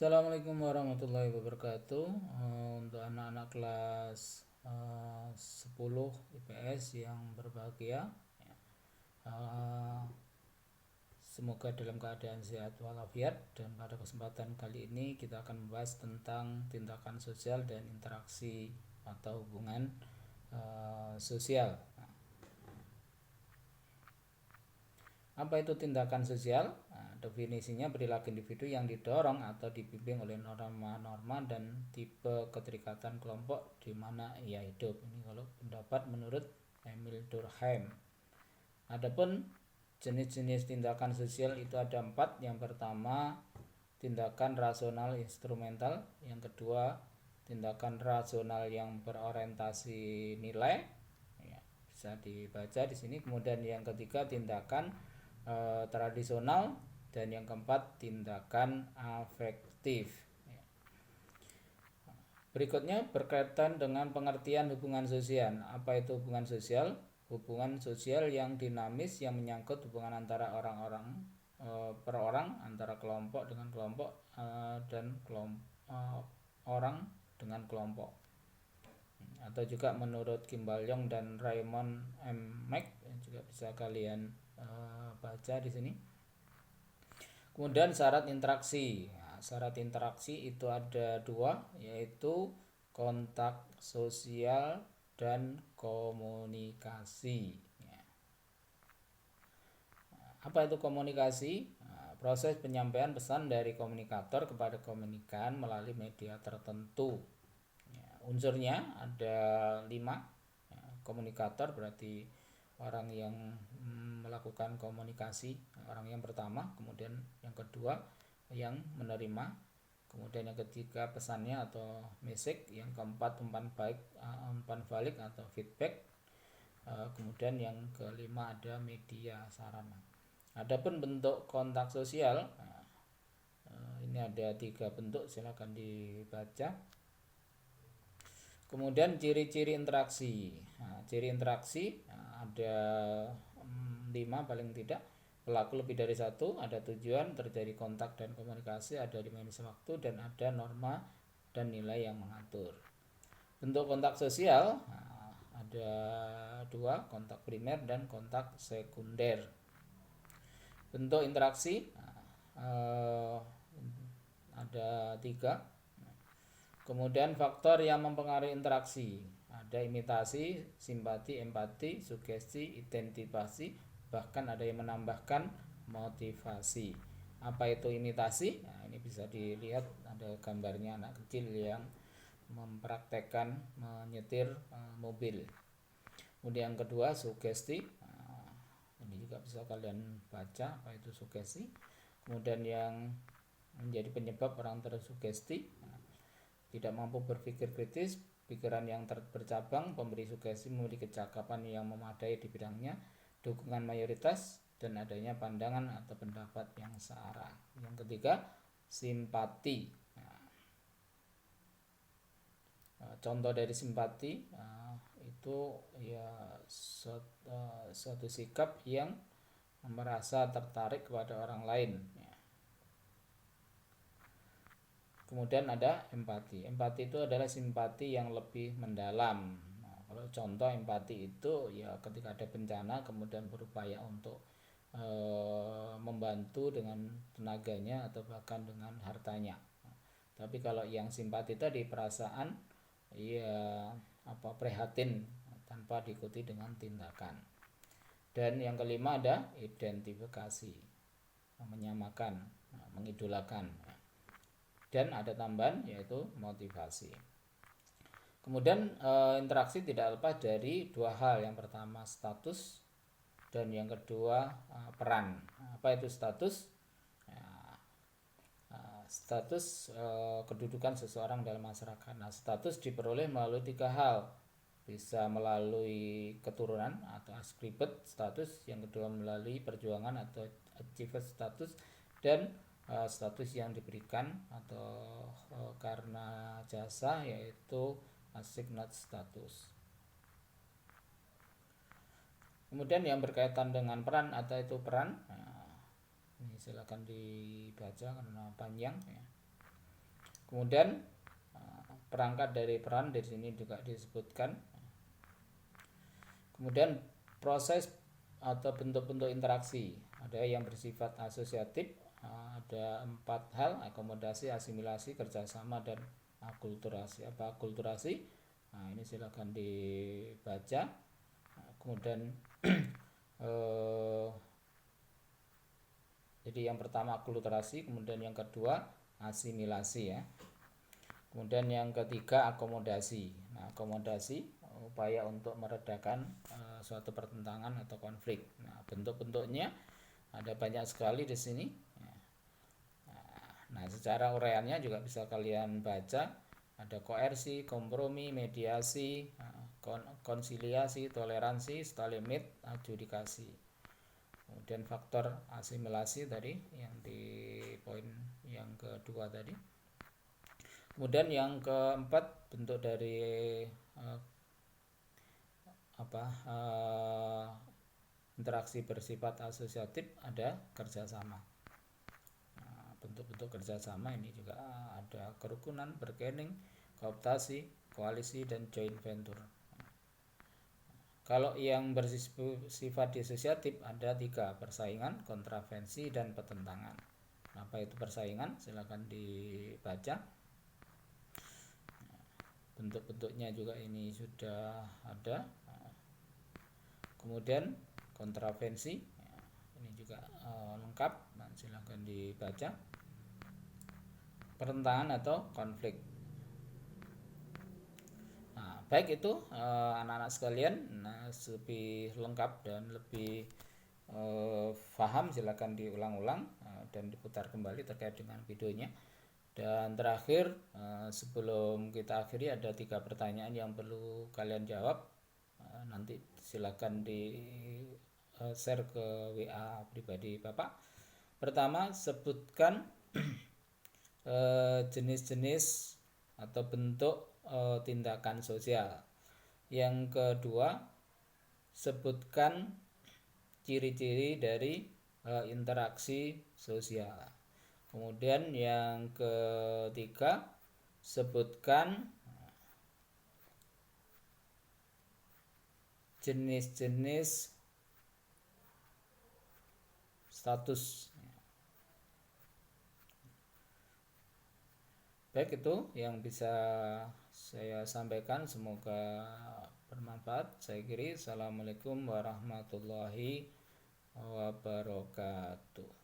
Assalamualaikum warahmatullahi wabarakatuh. Untuk anak-anak kelas 10 IPS yang berbahagia, semoga dalam keadaan sehat walafiat. Dan pada kesempatan kali ini kita akan membahas tentang tindakan sosial dan interaksi atau hubungan sosial. Apa itu tindakan sosial? Definisinya perilaku individu yang didorong atau dibimbing oleh norma-norma dan tipe keterikatan kelompok di mana ia hidup. Ini kalau pendapat menurut Emil Durkheim. Adapun jenis-jenis tindakan sosial itu ada 4. Yang pertama, tindakan rasional instrumental. Yang kedua, tindakan rasional yang berorientasi nilai. Ya, bisa dibaca di sini. Kemudian yang ketiga, tindakan tradisional. Dan yang keempat, tindakan afektif. Berikutnya berkaitan dengan pengertian hubungan sosial. Apa itu hubungan sosial? Hubungan sosial yang dinamis yang menyangkut hubungan antara orang-orang per orang, antara kelompok dengan kelompok, dan orang dengan kelompok. Atau juga menurut Kimball Young dan Raymond M. Mack, juga bisa kalian baca di sini. Kemudian syarat interaksi. Syarat interaksi itu ada 2, yaitu kontak sosial dan komunikasi. Apa itu komunikasi? Proses penyampaian pesan dari komunikator kepada komunikan melalui media tertentu. Unsurnya ada 5. Komunikator berarti orang yang melakukan komunikasi, orang yang pertama, kemudian yang kedua yang menerima, kemudian yang ketiga pesannya atau message, yang keempat umpan balik atau feedback, kemudian yang kelima ada media sarana. Adapun bentuk kontak sosial, ini ada 3 bentuk, silakan dibaca. Kemudian ciri-ciri interaksi. Ciri interaksi ada 5 paling tidak. Pelaku lebih dari 1, ada tujuan, terjadi kontak dan komunikasi, ada dimensi waktu, dan ada norma dan nilai yang mengatur. Bentuk kontak sosial ada 2, kontak primer dan kontak sekunder. Bentuk interaksi ada 3. Kemudian faktor yang mempengaruhi interaksi, ada imitasi, simpati, empati, sugesti, identifikasi, bahkan ada yang menambahkan motivasi. Apa itu imitasi? Ini bisa dilihat, ada gambarnya anak kecil yang mempraktekkan menyetir mobil. Kemudian yang kedua, sugesti. Ini juga bisa kalian baca apa itu sugesti. Kemudian yang menjadi penyebab orang tersugesti, tidak mampu berpikir kritis, pikiran yang bercabang, pemberi sugesti memiliki kecakapan yang memadai di bidangnya, dukungan mayoritas, dan adanya pandangan atau pendapat yang searah. Yang ketiga, simpati. Contoh dari simpati itu ya suatu sikap yang merasa tertarik kepada orang lain. Kemudian ada empati. Empati itu adalah simpati yang lebih mendalam. Kalau contoh empati itu ya ketika ada bencana kemudian berupaya untuk membantu dengan tenaganya atau bahkan dengan hartanya. Tapi kalau yang simpati tadi perasaan ya prihatin tanpa diikuti dengan tindakan. Dan yang kelima ada identifikasi, menyamakan, mengidolakan. Dan ada tambahan yaitu motivasi. Kemudian interaksi tidak lepas dari 2 hal. Yang pertama status dan yang kedua peran. Apa itu status? Status kedudukan seseorang dalam masyarakat. Nah, status diperoleh melalui 3 hal. Bisa melalui keturunan atau ascribed status, yang kedua melalui perjuangan atau achieved status, dan status yang diberikan atau karena jasa yaitu assigned status. Kemudian yang berkaitan dengan peran atau itu peran, ini silakan dibaca karena panjang ya. Kemudian perangkat dari peran di sini juga disebutkan. Kemudian proses atau bentuk-bentuk interaksi, ada yang bersifat asosiatif, ada 4 hal: akomodasi, asimilasi, kerjasama, dan akulturasi. Apa akulturasi? Nah, ini silakan dibaca. Kemudian jadi yang pertama akulturasi, kemudian yang kedua asimilasi ya. Kemudian yang ketiga akomodasi. Nah, akomodasi upaya untuk meredakan suatu pertentangan atau konflik. Nah, bentuk-bentuknya ada banyak sekali di sini. Nah, secara uraiannya juga bisa kalian baca. Ada koersi, kompromi, mediasi, konsiliasi, toleransi, stalemate, adjudikasi. Kemudian faktor asimilasi tadi yang di poin yang kedua tadi. Kemudian yang keempat, bentuk dari interaksi bersifat asosiatif, ada kerjasama. Nah, bentuk-bentuk kerjasama ini juga ada kerukunan, bargaining, kooptasi, koalisi, dan joint venture. Kalau yang bersifat disosiatif ada 3: persaingan, kontravensi, dan pertentangan. Apa itu persaingan? Silakan dibaca. Bentuk-bentuknya juga ini sudah ada. Kemudian kontravensi ini juga lengkap. Nah, silakan dibaca. Pertentangan atau konflik. Nah, baik itu anak-anak sekalian. Nah, lebih lengkap dan lebih paham silakan diulang-ulang dan diputar kembali terkait dengan videonya. Dan terakhir, sebelum kita akhiri, ada 3 pertanyaan yang perlu kalian jawab. Nanti silakan di share ke WA pribadi Bapak. Pertama, sebutkan jenis-jenis atau bentuk tindakan sosial. Yang kedua, sebutkan ciri-ciri dari interaksi sosial. Kemudian yang ketiga, sebutkan jenis-jenis status. Baik, itu yang bisa saya sampaikan, semoga bermanfaat. Saya akhiri. Assalamualaikum warahmatullahi wabarakatuh.